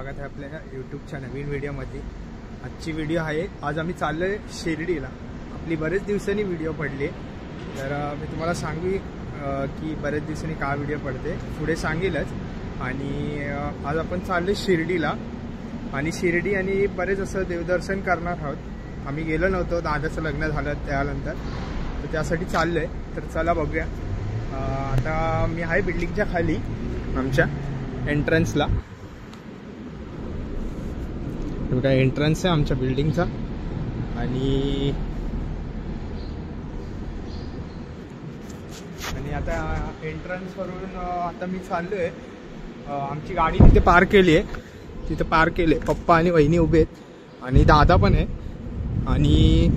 स्वागत आहे आपल्या यूट्यूबच्या नवीन व्हिडिओमध्ये। आजची व्हिडिओ आहे, आज आम्ही चाललो आहे शिर्डीला। आपली बरेच दिवसांनी व्हिडिओ पडली, तर मी तुम्हाला सांगू की बरेच दिवसांनी का व्हिडिओ पडते पुढे सांगेलच। आणि आज आपण चाललो शिर्डीला आणि शिर्डी आणि बरेच असं देवदर्शन करणार आहोत। आम्ही गेलो नव्हतो, दादाचं लग्न झालं त्यानंतर, तर त्यासाठी चाललो आहे। तर चला बघूया। आता मी आहे बिल्डिंगच्या खाली आमच्या एंट्रन्सला। बघा एंट्रन्स आहे आमच्या बिल्डिंगचा आणि आता एंट्रन्स वरून आता मी चाललोय। आमची गाडी तिथे पार्क केली आहे, तिथे पार्क केले। पप्पा आणि वहिनी उभे आहेत आणि दादा पण आहे आणि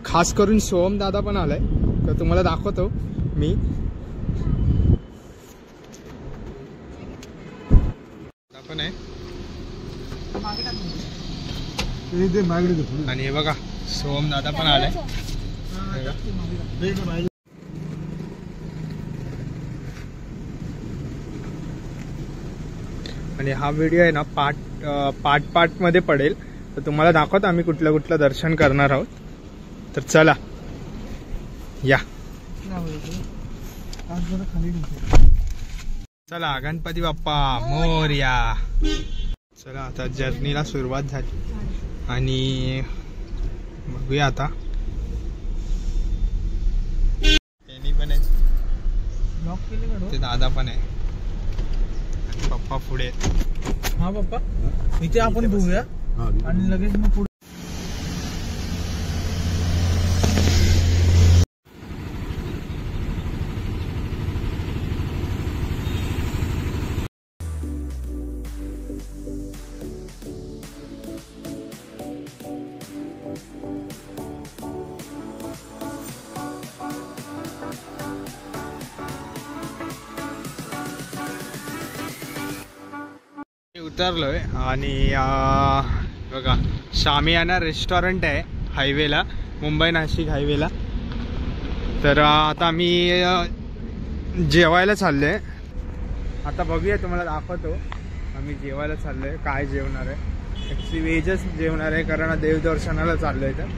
खास करून सोहम दादा पण आलाय, तर तुम्हाला दाखवतो मी। पण आहे आणि हे बघा सोहम दादा पण आलाय। आणि हा व्हिडिओ आहे ना पार्ट मध्ये पडेल, तर तुम्हाला दाखवतो आम्ही कुठलं कुठलं दर्शन करणार आहोत। तर चला या, चला गणपती बाप्पा मोरया। चला आता जर्नीला सुरुवात झाली आणि बघूया आता। त्यांनी पण आहे, ते दादा पण आहे आणि पप्पा पुढे आहेत। हा पप्पा इथे आपण बघूया आणि लगेच मग पुढे। उतरलोय आणि बघा शामियाना रेस्टॉरंट आहे हायवेला, मुंबई नाशिक हायवेला। तर आता आम्ही जेवायला चाललोय। आता बघूया, तुम्हाला दाखवतो आम्ही जेवायला चाललोय काय जेवणार आहे। ॲक्च्युली व्हेजच जेवणार आहे, कारण देवदर्शनाला चाललोय। तर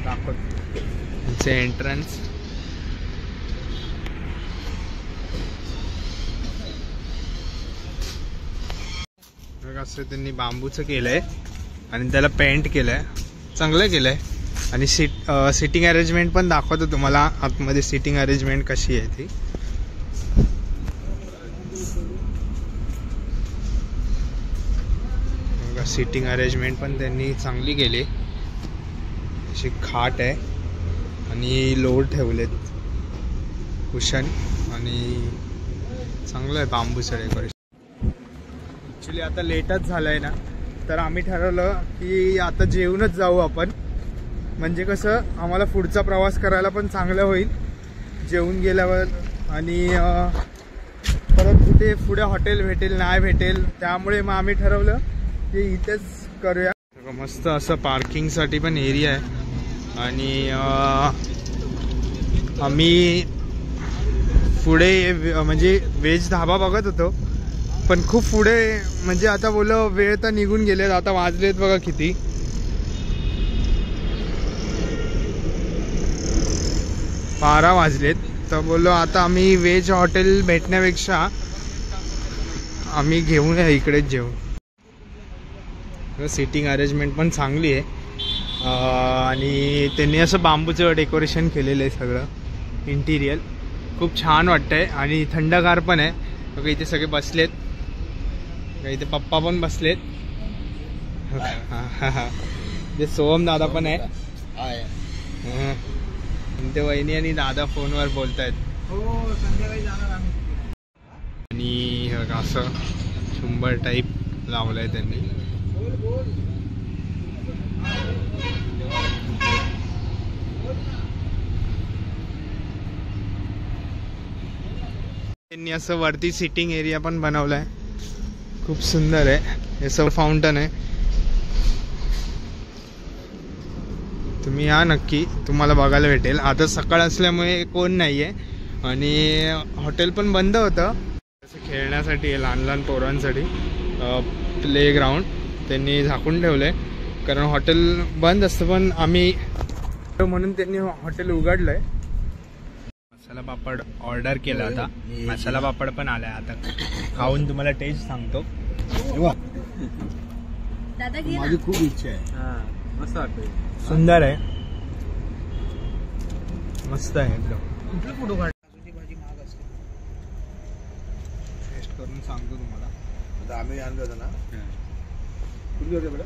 दाखवतो एंट्रन्स। असं त्यांनी बांबूचं केलंय आणि त्याला पेंट केलंय, चांगलं केलंय। आणि सिटिंग अरेंजमेंट पण दाखवतो तुम्हाला आतमध्ये, सिटिंग अरेंजमेंट कशी आहे ती। बघा सिटिंग अरेंजमेंट पण त्यांनी चांगली केली। अशी खाट आहे आणि लोड ठेवलेत कुशन आणि चांगलं आहे बांबूचं डेकोरेशन। ॲक्च्युली आता लेटच झालंय ना, तर आम्ही ठरवलं की आता जेवूनच जाऊ आपण, म्हणजे कसं आम्हाला पुढचा प्रवास करायला पण चांगलं होईल जेवून गेल्यावर। आणि परत कुठे पुढे हॉटेल भेटेल नाही भेटेल, त्यामुळे मग आम्ही ठरवलं की इथेच करूया। मस्त असं पार्किंगसाठी पण एरिया आहे आणि आम्ही पुढे म्हणजे व्हेज धाबा बघत होतो, पण खूप पुढे म्हणजे आता बोलो वेळ तर निघून गेलेत। आता वाजलेत बघा किती, 12 वाजलेत। तर बोललो आता आम्ही व्हेज हॉटेल भेटण्यापेक्षा आम्ही घेऊया इकडेच जेवू। सिटिंग अरेंजमेंट पण चांगली आहे आणि त्यांनी असं बांबूचं डेकोरेशन केलेलं आहे सगळं। इंटिरियर खूप छान वाटतंय आणि थंडगार पण आहे। बघा इथे सगळे बसलेत, इथे पप्पा पण बसलेत, जे सोहम दादा पण आहे। ते वहिनी आणि दादा फोनवर बोलतायत आणि असं झुंबर टाईप लावलंय त्यांनी। त्यांनी असं वरती सिटिंग एरिया पण बनवलाय, खूप सुंदर आहे। हे सब फाउंटन आहे, तुम्ही या नक्की, तुम्हाला बघायला भेटेल। आता सकाळ असल्यामुळे कोण नाहीये आणि हॉटेल पण बंद होतं। खेळण्यासाठी लहान लहान पोरांसाठी प्ले ग्राउंड त्यांनी झाकून ठेवलं आहे कारण हॉटेल बंद असतं, पण आम्ही म्हणून त्यांनी हॉटेल उघडलं आहे. मसाला पापड ऑर्डर केला होता, मसाला पापड पण आलाय. आता खाऊन तुम्हाला टेस्ट सांगतो. माझी खूप इच्छा आहे. मस्त वाटतं, सुंदर आहे, मस्त आहे एकदम. कुठले फोटो काढ. भाजी महाग असते. टेस्ट करून सांगतो तुम्हाला. आता आम्ही आणलं होतं ना, कुठली होते बरं?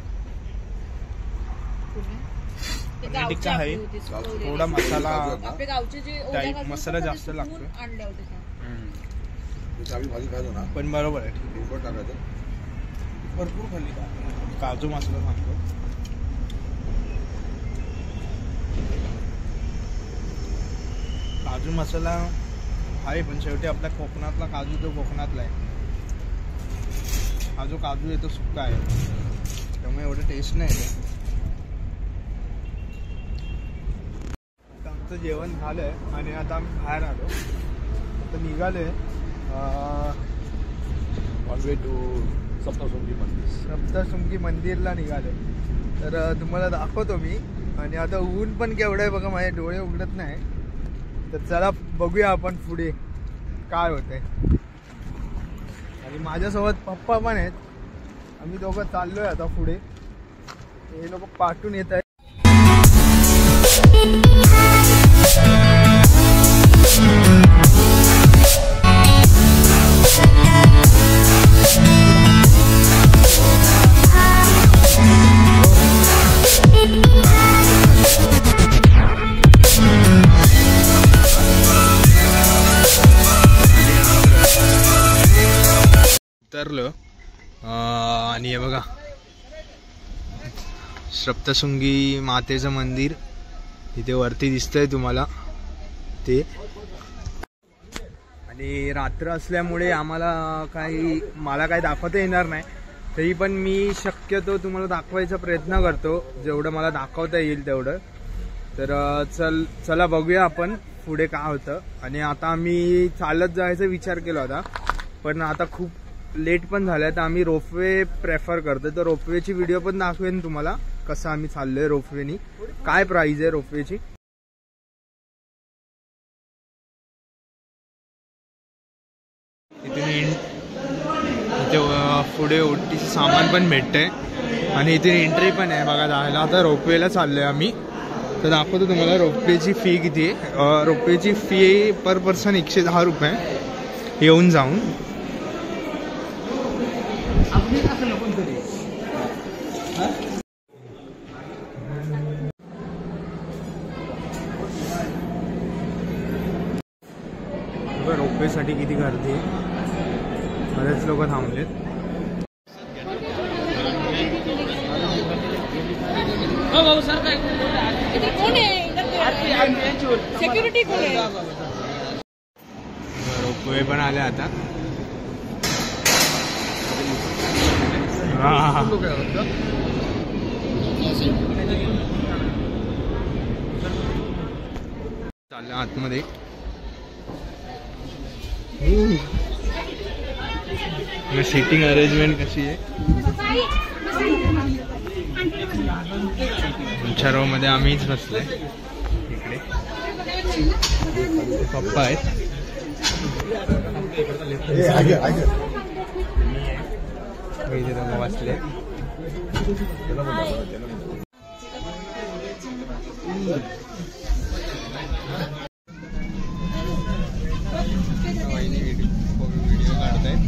टिक्का आहे, थोडा मसाला टाईप मसाला जास्त लागतो. आम्ही भाजी खायचो ना, पण बरोबर आहे, तिखट टाकायचं. भरपूर खाल्ली. काजू मसाला सांगतो. काजू मसाला आहे, पण शेवटी आपल्या कोकणातला काजू तो कोकणातला आहे. हा जो काजू आहे तो सुक्का आहे, त्यामुळे एवढं टेस्ट नाही आहे. आमचं जेवण झालंय आणि आता आम्ही बाहेर आलो. आता निघालोय ऑन वे टू सप्तशृंगी मंदिर. सप्तशृंगी मंदिरला निघालोय. तर तुम्हाला दाखवतो मी. आणि आता ऊन पण केवढं आहे बघा, माझे डोळे उघडत नाही. तर चला बघूया आपण पुढे काय होतंय. आणि माझ्यासोबत पप्पा पण आहेत. आम्ही दोघं चाललोय आता पुढे. हे लोक पाठवून येत आहेत. उतरलो आणि हे बघा सप्तशृंगी मातेचं मंदिर इथे वरती दिसतंय तुम्हाला ते. आणि रात्र असल्यामुळे आम्हाला मला काही दाखवता येणार नाही, तरी पण मी शक्यतो तुम्हाला दाखवायचा प्रयत्न करतो जेवढं मला दाखवता येईल तेवढं. तर चला बघूया आपण पुढे काय होतं. आणि आता आम्ही चालत जायचा विचार केला होता, पण आता खूप लेट पण झालं तर आम्ही रोपवे प्रेफर करतो. तर रोपवेची व्हिडिओ पण दाखवेन तुम्हाला, कसं आम्ही चाललोय रोपवेनी, काय प्राइस आहे रोपवेची. इथे पुढे ओटीचं सामान पण भेटतंय आणि इथे एंट्री पण आहे बघा जायला. आता रोपवेला चाललोय आम्ही. तर दाखवतो तुम्हाला रोपवेची फी किती आहे. रोपवेची फी पर पर्सन 110 रुपये येऊन जाऊन. रोपवेसाठी किती गर्दी आहे, बरेच लोक थांबलेत. सिक्युरिटी कोण आहे. रोपवे पण आले आता. चाललं आतमध्ये. सीटिंग अरेंजमेंट कशी आहे. आमच्या रो मध्ये आम्हीच बसलोय. इकडे पप्पा आहेत. इथे दोघं बसले. व्हिडिओ काढतायत.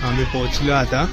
आम्ही पोहोचलो आता.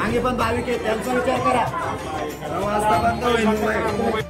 मागे पण भाविक आहेत, त्यांचा विचार करा. 9 वाजता बंद होईल मुंबई.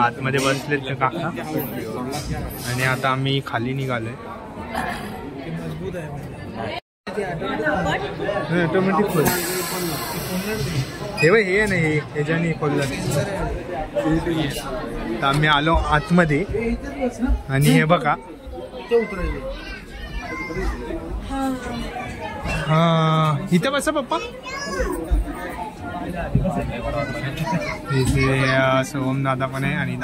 आतमध्ये बसलेत ते काका आणि आता आम्ही खाली निघालोय. ऑटोमॅटिक खोल हे बघ, हे नाही ह्याच्याने खोललं. तर आम्ही आलो आतमध्ये आणि हे बघा, हा इथं बसा पप्पा. इथे सोहम दादा पण आहे आणि